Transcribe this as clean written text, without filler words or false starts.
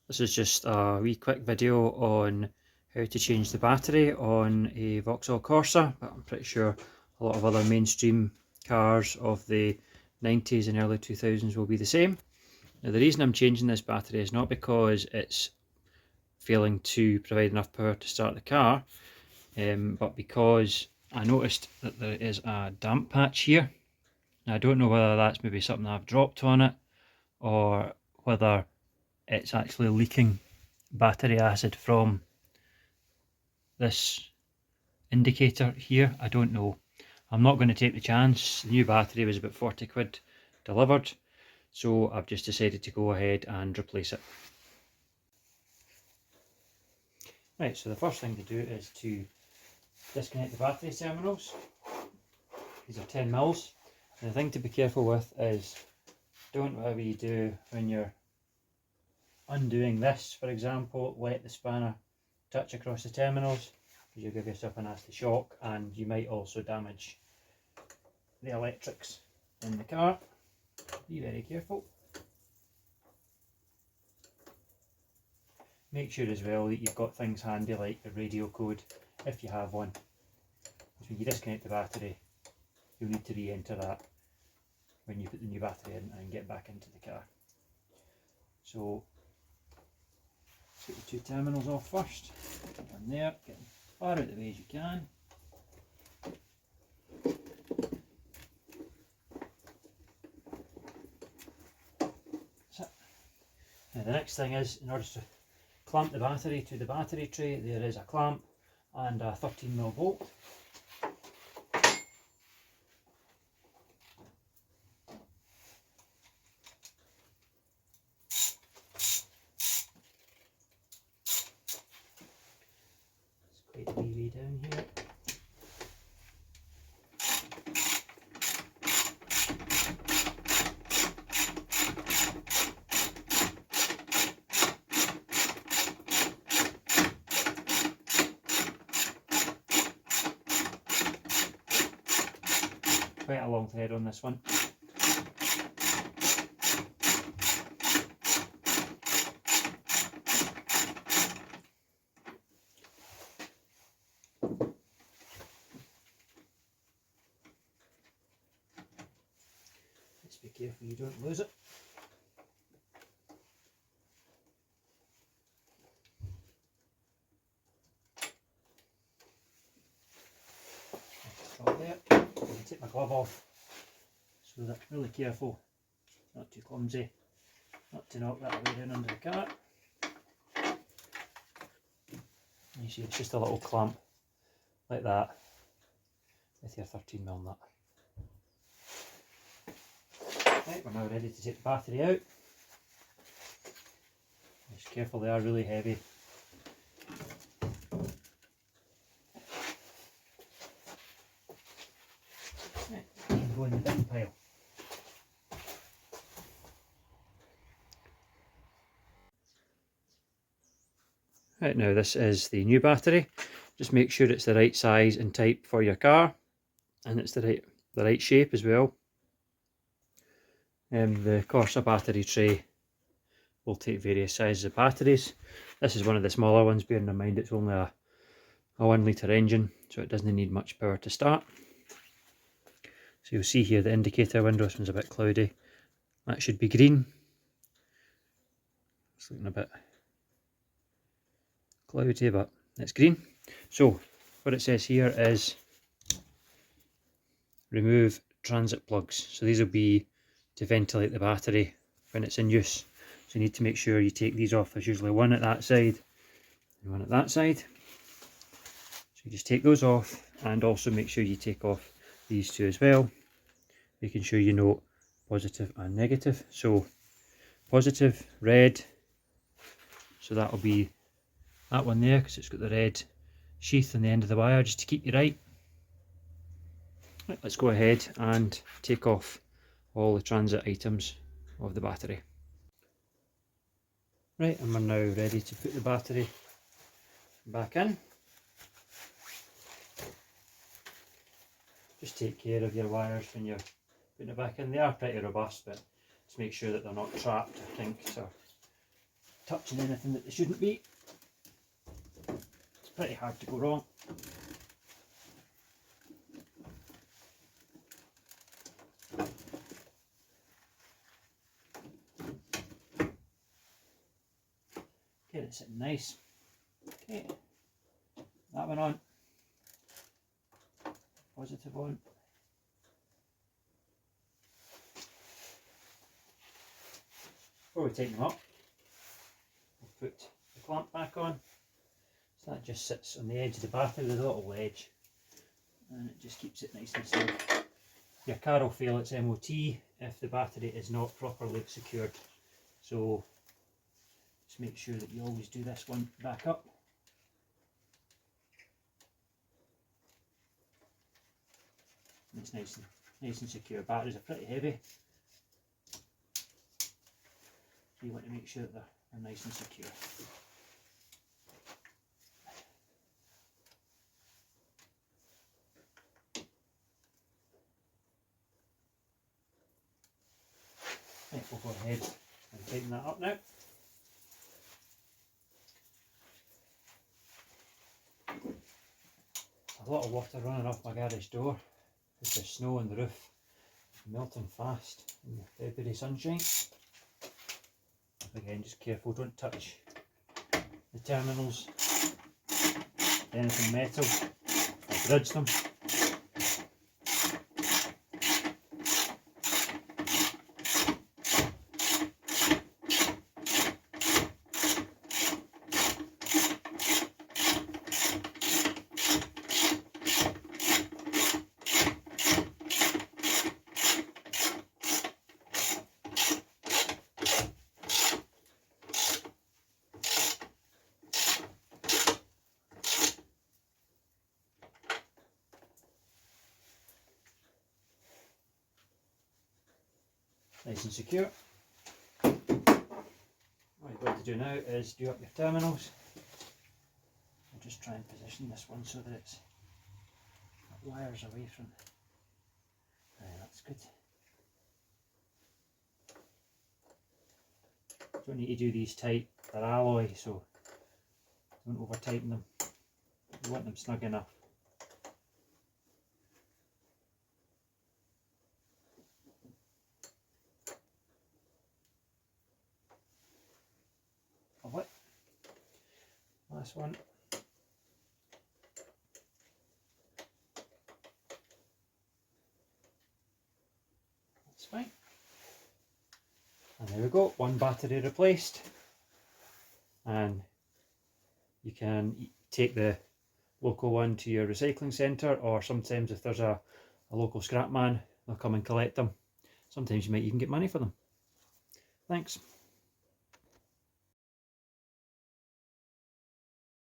This is just a wee quick video on how to change the battery on a Vauxhall Corsa, but I'm pretty sure a lot of other mainstream cars of the 90s and early 2000s will be the same. Now the reason I'm changing this battery is not because it's failing to provide enough power to start the car, but because I noticed that there is a damp patch here. Now I don't know whether that's maybe something I've dropped on it or whether it's actually leaking battery acid from this indicator here. I don't know. I'm not going to take the chance. The new battery was about 40 quid delivered, so I've just decided to go ahead and replace it. Right, so the first thing to do is to disconnect the battery terminals. These are 10 mils. And the thing to be careful with is don't, whatever you do when you're undoing this, for example, let the spanner touch across the terminals, because you'll give yourself a nasty shock and you might also damage the electrics in the car. Be very careful. Make sure as well that you've got things handy like the radio code if you have one. Because when you disconnect the battery, you'll need to re-enter that when you put the new battery in and get back into the car. So let's get the two terminals off first. One there, get them far out of the way as you can. That's it. Now the next thing is, in order to clamp the battery to the battery tray, there is a clamp and a 13mm bolt. It's quite a wee way down here. Quite a long thread on this one. Just be careful you don't lose it. Stop there. I'm going to take my glove off so that I'm really careful, not too clumsy, not to knock that away down under the car. You see it's just a little clamp like that with your 13mm nut. Right, we're now ready to take the battery out. Just careful, they are really heavy. Right, you can go in the bin pile. Right, now this is the new battery. Just make sure it's the right size and type for your car, and it's the right shape as well. The Corsa battery tray will take various sizes of batteries. This is one of the smaller ones, bearing in mind it's only a 1 litre engine, so it doesn't need much power to start. So you'll see here the indicator window, this one's a bit cloudy. That should be green. It's looking a bit cloudy, but it's green. So what it says here is remove transit plugs. So these will be to ventilate the battery when it's in use. So you need to make sure you take these off. There's usually one at that side and one at that side. So you just take those off, and also make sure you take off these two as well, making sure you note positive and negative. So positive, red, so that will be that one there because it's got the red sheath on the end of the wire just to keep you right. Right, let's go ahead and take off all the transit items of the battery. Right, and we're now ready to put the battery back in. Just take care of your wires when you're putting it back in. They are pretty robust, but just make sure that they're not trapped or kinked or touching anything that they shouldn't be. It's pretty hard to go wrong. Okay, that's sitting nice. Okay, that one on. Positive on. Before we tighten them up, we'll put the clamp back on. So that just sits on the edge of the battery with a little ledge, and it just keeps it nice and safe. Your car will fail its MOT if the battery is not properly secured. So just make sure that you always do this one back up. And it's nice and secure. Batteries are pretty heavy, so you want to make sure that they're nice and secure. Right, we'll go ahead and tighten that up now. A lot of water running off my garage door because there's snow on the roof, melting fast in the February sunshine. Again, just careful, don't touch the terminals, anything metal, or bridge them. Nice and secure. What you've got to do now is do up your terminals. I'll just try and position this one so that it's wires away from. That's good. Don't need to do these tight, they're alloy, so don't over tighten them. You want them snug enough. Of it. Last one. That's fine. And there we go, one battery replaced. And you can take the local one to your recycling centre, or sometimes if there's a local scrap man, they'll come and collect them. Sometimes you might even get money for them. Thanks.